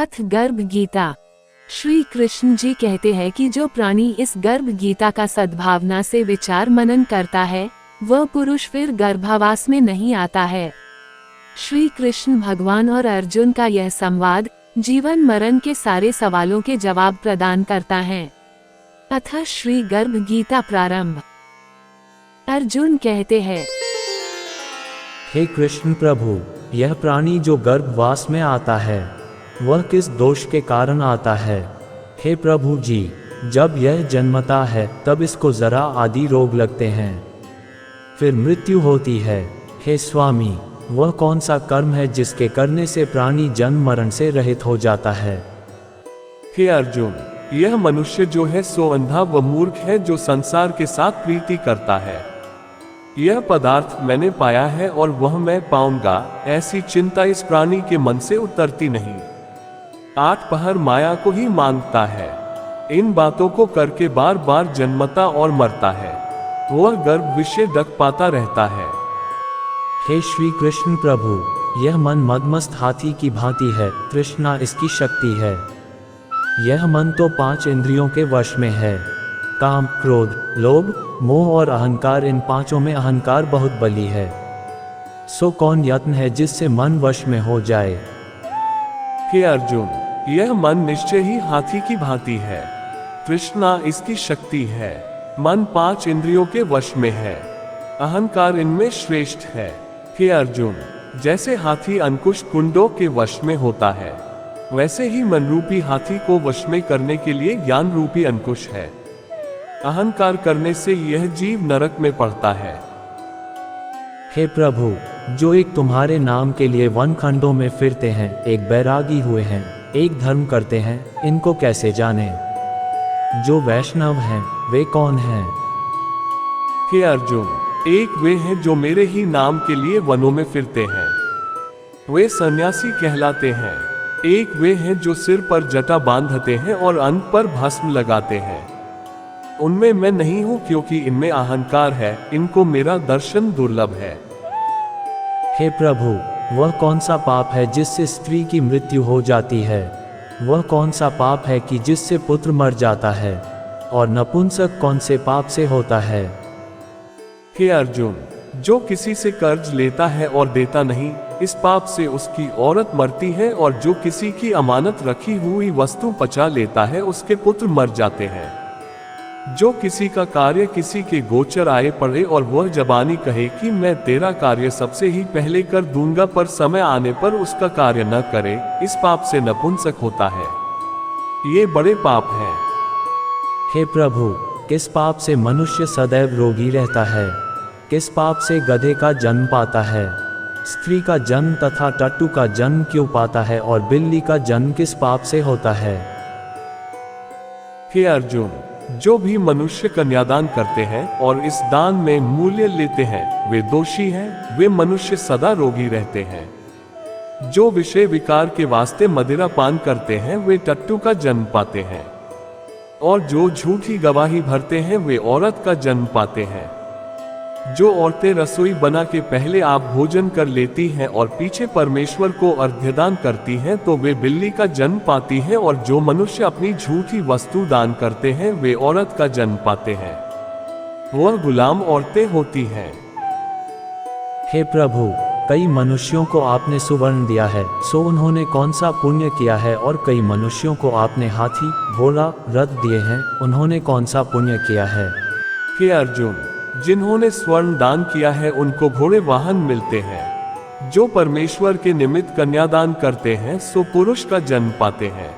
अथ गर्भ गीता। श्री कृष्ण जी कहते हैं कि जो प्राणी इस गर्भ गीता का सद्भावना से विचार मनन करता है वह पुरुष फिर गर्भावास में नहीं आता है। श्री कृष्ण भगवान और अर्जुन का यह संवाद जीवन मरण के सारे सवालों के जवाब प्रदान करता है। अतः श्री गर्भ गीता प्रारंभ। अर्जुन कहते हैं, हे कृष्ण प्रभु, यह प्राणी जो गर्भवास में आता है वह किस दोष के कारण आता है? हे प्रभु जी, जब यह जन्मता है तब इसको जरा आदि रोग लगते हैं, फिर मृत्यु होती है। हे स्वामी, वह कौन सा कर्म है जिसके करने से प्राणी जन्म मरण से रहित हो जाता है? हे अर्जुन, यह मनुष्य जो है सो अंधा व मूर्ख है, जो संसार के साथ प्रीति करता है। यह पदार्थ मैंने पाया है और वह मैं पाऊंगा, ऐसी चिंता इस प्राणी के मन से उतरती नहीं। 8 पहर माया को ही मांगता है, इन बातों को करके बार बार जन्मता और मरता है। वह गर्भ विषय डक पाता रहता है। हे श्री कृष्ण प्रभु, यह मन मदमस्त हाथी की भांति है, तृष्णा इसकी शक्ति है। यह मन तो 5 इंद्रियों के वश में है। काम, क्रोध, लोभ, मोह और अहंकार, इन पांचों में अहंकार बहुत बली है। सो कौन यत्न है जिससे मन वश में हो जाए? हे अर्जुन, यह मन निश्चय ही हाथी की भांति है, तृष्णा इसकी शक्ति है। मन 5 इंद्रियों के वश में है, अहंकार इनमें श्रेष्ठ है। हे अर्जुन, जैसे हाथी अंकुश कुंडों के वश में होता है, वैसे ही मन रूपी हाथी को वश में करने के लिए ज्ञान रूपी अंकुश है। अहंकार करने से यह जीव नरक में पड़ता है। हे प्रभु, जो एक तुम्हारे नाम के लिए वन खंडों में फिरते हैं, एक बैरागी हुए हैं, एक धर्म करते हैं, इनको कैसे जाने? जो वैष्णव हैं वे कौन हैं? हे अर्जुन, एक वे हैं जो मेरे ही नाम के लिए वनों में फिरते हैं, वे सन्यासी कहलाते हैं। एक वे हैं जो सिर पर जटा बांधते हैं और अंत पर भस्म लगाते हैं, उनमें मैं नहीं हूं, क्योंकि इनमें अहंकार है, इनको मेरा दर्शन दुर्लभ है। हे प्रभु, वह कौन सा पाप है जिससे स्त्री की मृत्यु हो जाती है? वह कौन सा पाप है कि जिससे पुत्र मर जाता है? और नपुंसक कौन से पाप से होता है? हे अर्जुन, जो किसी से कर्ज लेता है और देता नहीं, इस पाप से उसकी औरत मरती है। और जो किसी की अमानत रखी हुई वस्तु पचा लेता है, उसके पुत्र मर जाते हैं। जो किसी का कार्य किसी के गोचर आए पड़े और वह जबानी कहे कि मैं तेरा कार्य सबसे ही पहले कर दूंगा, पर समय आने पर उसका कार्य न करे, इस पाप से नपुंसक होता है। ये बड़े पाप हैं। हे प्रभु, किस पाप से मनुष्य सदैव रोगी रहता है? किस पाप से गधे का जन्म पाता है? स्त्री का जन्म तथा टट्टू का जन्म क्यों पाता है? और बिल्ली का जन्म किस पाप से होता है? हे अर्जुन, जो भी मनुष्य कन्यादान करते हैं और इस दान में मूल्य लेते हैं, वे दोषी हैं, वे मनुष्य सदा रोगी रहते हैं। जो विषय विकार के वास्ते मदिरा पान करते हैं, वे टट्टू का जन्म पाते हैं। और जो झूठी गवाही भरते हैं, वे औरत का जन्म पाते हैं। जो औरतें रसोई बना के पहले आप भोजन कर लेती हैं और पीछे परमेश्वर को अर्घ्यदान करती हैं, तो वे बिल्ली का जन्म पाती हैं। और जो मनुष्य अपनी झूठी वस्तु दान करते हैं, वे औरत का जन्म पाते हैं, वह गुलाम औरतें होती हैं। हे प्रभु, कई मनुष्यों को आपने सुवर्ण दिया है, सो उन्होंने कौन सा पुण्य किया है? और कई मनुष्यों को आपने हाथी, घोड़ा, रथ दिए हैं, उन्होंने कौन सा पुण्य किया है? हे अर्जुन, जिन्होंने स्वर्ण दान किया है उनको घोड़े वाहन मिलते हैं। जो परमेश्वर के निमित्त कन्यादान करते हैं, सो पुरुष का जन्म पाते हैं।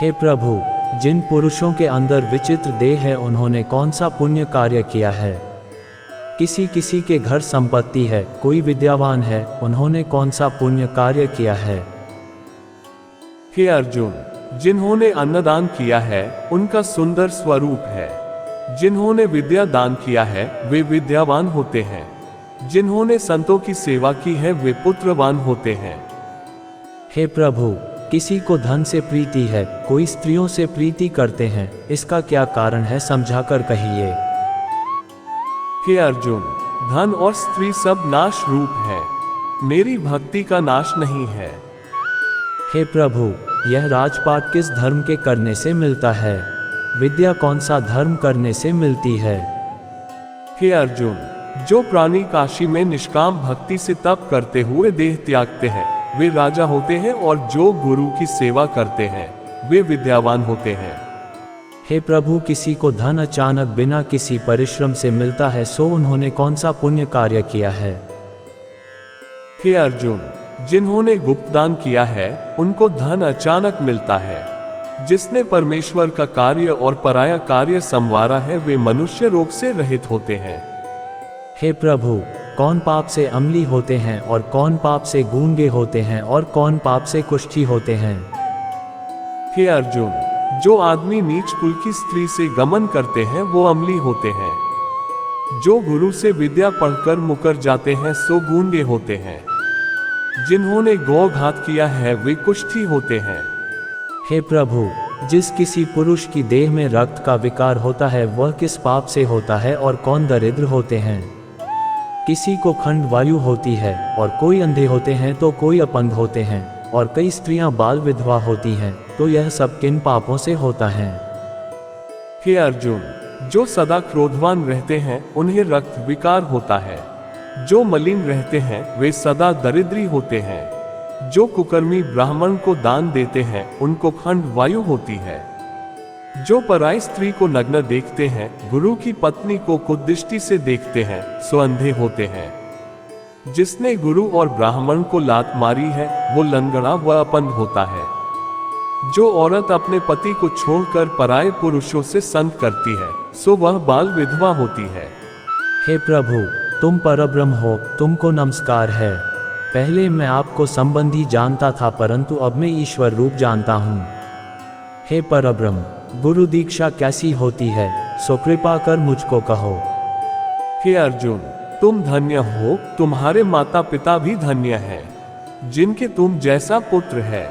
हे प्रभु, जिन पुरुषों के अंदर विचित्र देह है, उन्होंने कौन सा पुण्य कार्य किया है? किसी किसी के घर संपत्ति है, कोई विद्यावान है, उन्होंने कौन सा पुण्य कार्य किया है? हे अर्जुन, जिन्होंने अन्नदान किया है उनका सुंदर स्वरूप है। जिन्होंने विद्या दान किया है वे विद्यावान होते हैं। जिन्होंने संतों की सेवा की है वे पुत्रवान होते हैं। हे प्रभु, किसी को धन से प्रीति है, कोई स्त्रियों से प्रीति करते हैं, इसका क्या कारण है? समझाकर कहिए। हे अर्जुन, धन और स्त्री सब नाश रूप है, मेरी भक्ति का नाश नहीं है। हे प्रभु, यह राजपाट किस धर्म के करने से मिलता है? विद्या कौन सा धर्म करने से मिलती है? हे अर्जुन, जो प्राणी काशी में निष्काम भक्ति से तप करते हुए देह त्यागते हैं वे राजा होते हैं, और जो गुरु की सेवा करते हैं वे विद्यावान होते हैं। हे प्रभु, किसी को धन अचानक बिना किसी परिश्रम से मिलता है, सो उन्होंने कौन सा पुण्य कार्य किया है? हे अर्जुन, जिन्होंने गुप्त दान किया है उनको धन अचानक मिलता है। जिसने परमेश्वर का कार्य और पराया कार्य संवारा है वे मनुष्य रोग से रहित होते हैं। हे प्रभु, कौन पाप से अम्ली होते हैं और कौन पाप से गूंगे होते हैं और कौन पाप से कुष्ठी होते हैं? हे अर्जुन, जो आदमी नीच कुल की स्त्री से गमन करते हैं वो अम्ली होते हैं। जो गुरु से विद्या पढ़कर मुकर जाते हैं सो गूंगे होते हैं। जिन्होंने गौघात किया है वे कुष्ठी होते हैं। हे प्रभु, जिस किसी पुरुष की देह में रक्त का विकार होता है वह किस पाप से होता है और कौन दरिद्र होते हैं? किसी को खंड वायु होती है और कोई अंधे होते हैं तो कोई अपंग होते हैं और कई स्त्रियां बाल विधवा होती हैं, तो यह सब किन पापों से होता है? हे अर्जुन, जो सदा क्रोधवान रहते हैं उन्हें रक्त विकार होता है। जो मलिन रहते हैं वे सदा दरिद्री होते हैं। जो कुकर्मी ब्राह्मण को दान देते हैं उनको खंड वायु होती है। जो पराई स्त्री को नग्न देखते हैं, गुरु की पत्नी को कुदृष्टि से देखते हैं, सो अंधे होते हैं। जिसने गुरु और ब्राह्मण को लात मारी है वो लंगड़ा व अपंग होता है। जो औरत अपने पति को छोड़कर पराये पुरुषों से संग करती है सो वह बाल विधवा होती है। हे प्रभु, तुम परब्रह्म हो, तुमको नमस्कार है। पहले मैं आपको संबंधी जानता था परंतु अब मैं ईश्वर रूप जानता हूँ। हे परब्रह्म, गुरु दीक्षा कैसी होती है सो कृपा कर मुझको कहो। हे अर्जुन, तुम धन्य हो, तुम्हारे माता पिता भी धन्य हैं, जिनके तुम जैसा पुत्र है।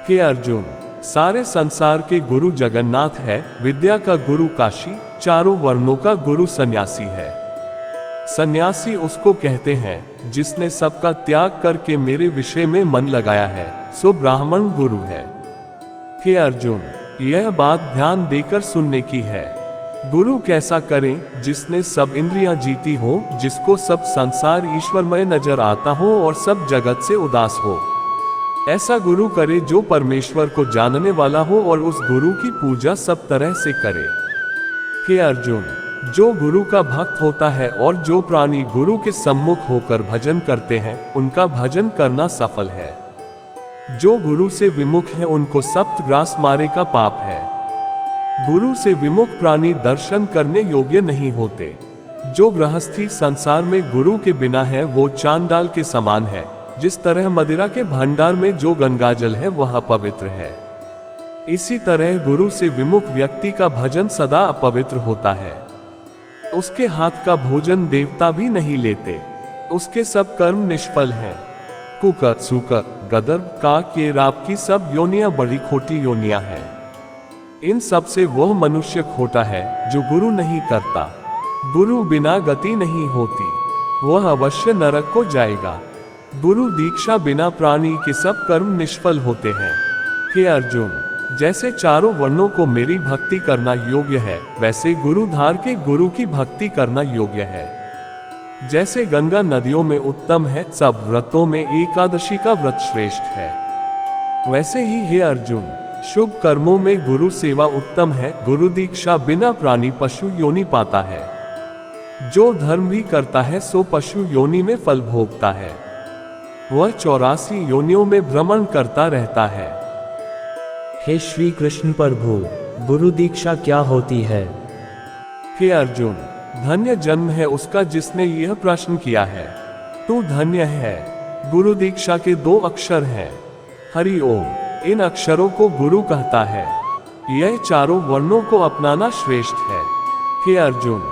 हे अर्जुन, सारे संसार के गुरु जगन्नाथ है, विद्या का गुरु काशी, चारों वर्णों का गुरु सन्यासी है। सन्यासी उसको कहते हैं जिसने सबका त्याग करके मेरे विषय में मन लगाया है, सो ब्राह्मण गुरु है। हे अर्जुन, यह बात ध्यान देकर सुनने की है। गुरु कैसा करें? जिसने सब इंद्रियां जीती हो, जिसको सब संसार ईश्वरमय नजर आता हो और सब जगत से उदास हो। ऐसा गुरु करे जो परमेश्वर को जानने वाला हो और उस गुरु की पूजा सब तरह से करे। हे अर्जुन, जो गुरु का भक्त होता है और जो प्राणी गुरु के सम्मुख होकर भजन करते हैं उनका भजन करना सफल है। जो गुरु से विमुख है उनको सप्तग्रास मारे का पाप है। गुरु से विमुख प्राणी दर्शन करने योग्य नहीं होते। जो गृहस्थी संसार में गुरु के बिना है वो चांडाल के समान है। जिस तरह मदिरा के भंडार में जो गंगाजल है वह अपवित्र है, इसी तरह गुरु से विमुख व्यक्ति का भजन सदा अपवित्र होता है। उसके हाथ का भोजन देवता भी नहीं लेते। उसके सब कर्म निष्फल हैं। कुकर, सुकर, गदर, काक, ये राप की सब योनियां बड़ी खोटी योनियां हैं। इन सब से वह मनुष्य खोटा है जो गुरु नहीं करता। गुरु बिना गति नहीं होती, वह अवश्य नरक को जाएगा। गुरु दीक्षा बिना प्राणी के सब कर्म निष्फल होते हैं। हे अर्जुन, जैसे चारों वर्णों को मेरी भक्ति करना योग्य है वैसे गुरुधार के गुरु की भक्ति करना योग्य है। जैसे गंगा नदियों में उत्तम है, सब व्रतों में एकादशी का व्रत श्रेष्ठ है, वैसे ही हे अर्जुन, शुभ कर्मों में गुरु सेवा उत्तम है। गुरु दीक्षा बिना प्राणी पशु योनि पाता है। जो धर्म भी करता है सो पशु योनि में फल भोगता है। वह 84 योनियों में भ्रमण करता रहता है। हे श्री कृष्ण प्रभु, गुरु दीक्षा क्या होती है? हे अर्जुन, धन्य जन्म है उसका जिसने यह प्रश्न किया है। तू धन्य है। गुरु दीक्षा के 2 अक्षर हैं, हरि ओम। इन अक्षरों को गुरु कहता है। यह चारों वर्णों को अपनाना श्रेष्ठ है। हे अर्जुन,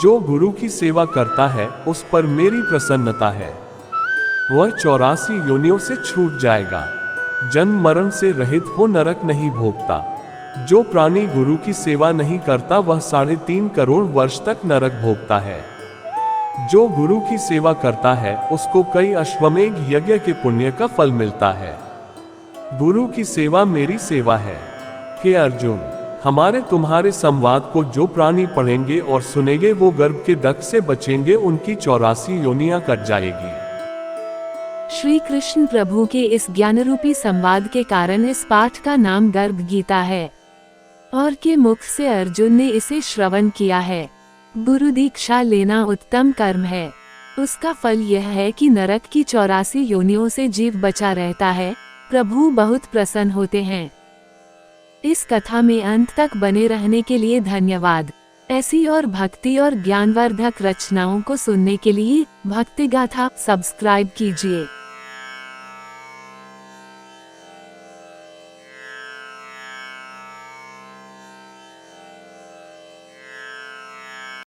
जो गुरु की सेवा करता है उस पर मेरी प्रसन्नता है। वह 84 योनियों से छूट जाएगा, जन्म मरण से रहित हो नरक नहीं भोगता। जो प्राणी गुरु की सेवा नहीं करता वह 3.5 करोड़ वर्ष तक नरक भोगता है। जो गुरु की सेवा करता है उसको कई अश्वमेध यज्ञ के पुण्य का फल मिलता है। गुरु की सेवा मेरी सेवा है। हे अर्जुन, हमारे तुम्हारे संवाद को जो प्राणी पढ़ेंगे और सुनेंगे वो गर्भ के दक से बचेंगे, उनकी 84 योनियां कट जाएगी। श्री कृष्ण प्रभु के इस ज्ञानरूपी संवाद के कारण इस पाठ का नाम गर्भ गीता है और के मुख से अर्जुन ने इसे श्रवण किया है। गुरु दीक्षा लेना उत्तम कर्म है। उसका फल यह है कि नरक की 84 योनियों से जीव बचा रहता है। प्रभु बहुत प्रसन्न होते हैं। इस कथा में अंत तक बने रहने के लिए धन्यवाद। ऐसी और भक्ति और ज्ञानवर्धक रचनाओं को सुनने के लिए भक्ति गाथा सब्सक्राइब कीजिए।